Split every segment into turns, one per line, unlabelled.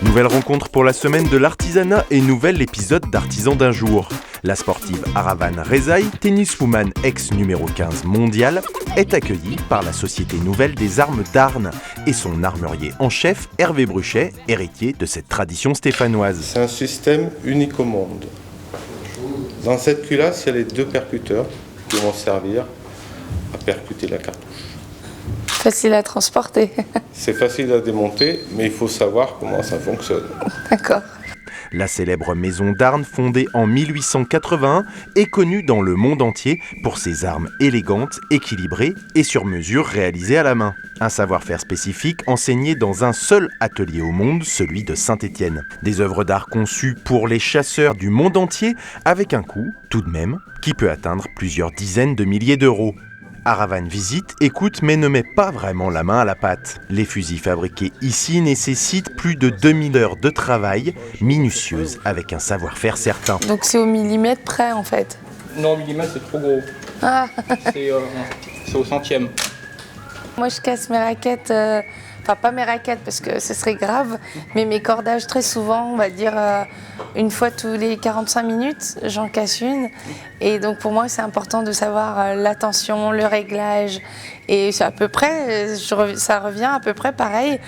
Nouvelle rencontre pour la semaine de l'artisanat et nouvel épisode d'Artisans d'un jour. La sportive Aravan Rezaï, tenniswoman ex numéro 15 mondial, est accueillie par la Société Nouvelle des Armes d'Arnes et son armurier en chef Hervé Bruchet, héritier de cette tradition stéphanoise.
C'est un système unique au monde. Dans cette culasse, il y a les deux percuteurs qui vont servir à percuter la cartouche.
Facile à transporter.
C'est facile à démonter, mais il faut savoir comment ça fonctionne.
D'accord.
La célèbre maison d'Arnes, fondée en 1881, est connue dans le monde entier pour ses armes élégantes, équilibrées et sur mesure réalisées à la main. Un savoir-faire spécifique enseigné dans un seul atelier au monde, celui de Saint-Étienne. Des œuvres d'art conçues pour les chasseurs du monde entier, avec un coût, tout de même, qui peut atteindre plusieurs dizaines de milliers d'euros. Aravan visite, écoute mais ne met pas vraiment la main à la pâte. Les fusils fabriqués ici nécessitent plus de 2000 heures de travail, minutieuse avec un savoir-faire certain.
Donc c'est au millimètre près en fait.
Non, millimètre c'est trop gros.
Ah.
C'est au centième.
Moi je casse mes raquettes, enfin pas mes raquettes parce que ce serait grave, mais mes cordages très souvent, on va dire une fois tous les 45 minutes, j'en casse une. Et donc pour moi c'est important de savoir l'attention, le réglage. Et c'est à peu près, ça revient à peu près pareil.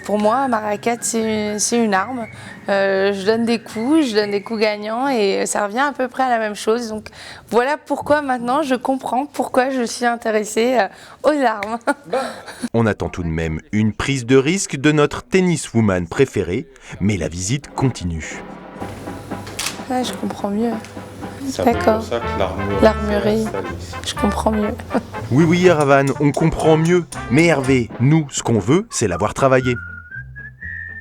Pour moi, ma raquette, c'est une arme. Je donne des coups gagnants et ça revient à peu près à la même chose. Donc voilà pourquoi maintenant je comprends pourquoi je suis intéressée aux armes.
On attend tout de même une prise de risque de notre tenniswoman préférée, mais la visite continue.
Ah, je comprends mieux.
C'est un peu
D'accord.
pour ça que
L'armurerie.
s'est installée ici.
Je comprends mieux.
Oui, Aravan, on comprend mieux. Mais Hervé, nous, ce qu'on veut, c'est l'avoir travaillé.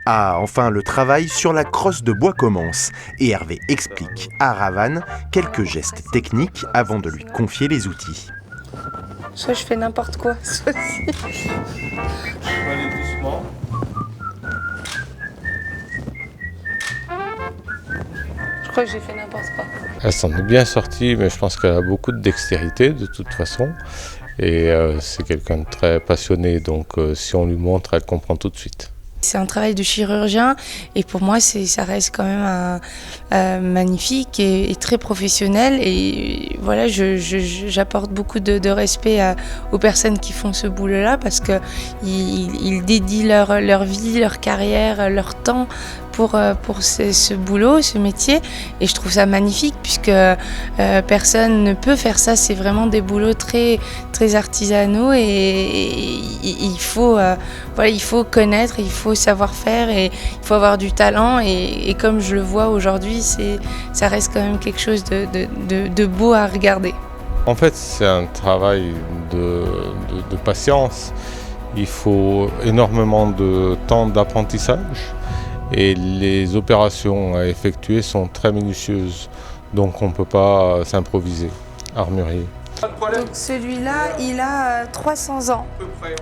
Ah, enfin, le travail sur la crosse de bois commence. Et Hervé explique à Aravan quelques gestes techniques avant de lui confier les outils.
Soit je fais n'importe quoi, soit si.
Je vais aller doucement.
Je crois que j'ai fait n'importe quoi.
Elle s'en est bien sortie, mais je pense qu'elle a beaucoup de dextérité de toute façon. Et c'est quelqu'un de très passionné, donc si on lui montre, elle comprend tout de suite.
C'est un travail de chirurgien et pour moi ça reste quand même magnifique et très professionnel et voilà j'apporte beaucoup de respect aux personnes qui font ce boulot-là parce que ils dédient leur vie, leur carrière, leur temps pour ce boulot, ce métier et je trouve ça magnifique puisque personne ne peut faire ça, c'est vraiment des boulots très, très artisanaux et il faut connaître, il faut savoir faire et il faut avoir du talent et comme je le vois aujourd'hui, ça reste quand même quelque chose de beau à regarder.
En fait, c'est un travail de patience. Il faut énormément de temps d'apprentissage et les opérations à effectuer sont très minutieuses. Donc on ne peut pas s'improviser, armurier.
Donc celui-là, il a 300 ans.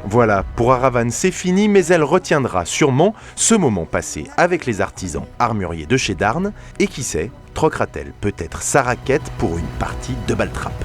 Voilà, pour Aravan, c'est fini, mais elle retiendra sûrement ce moment passé avec les artisans armuriers de chez Darnes et qui sait, troquera-t-elle peut-être sa raquette pour une partie de balle-trappe.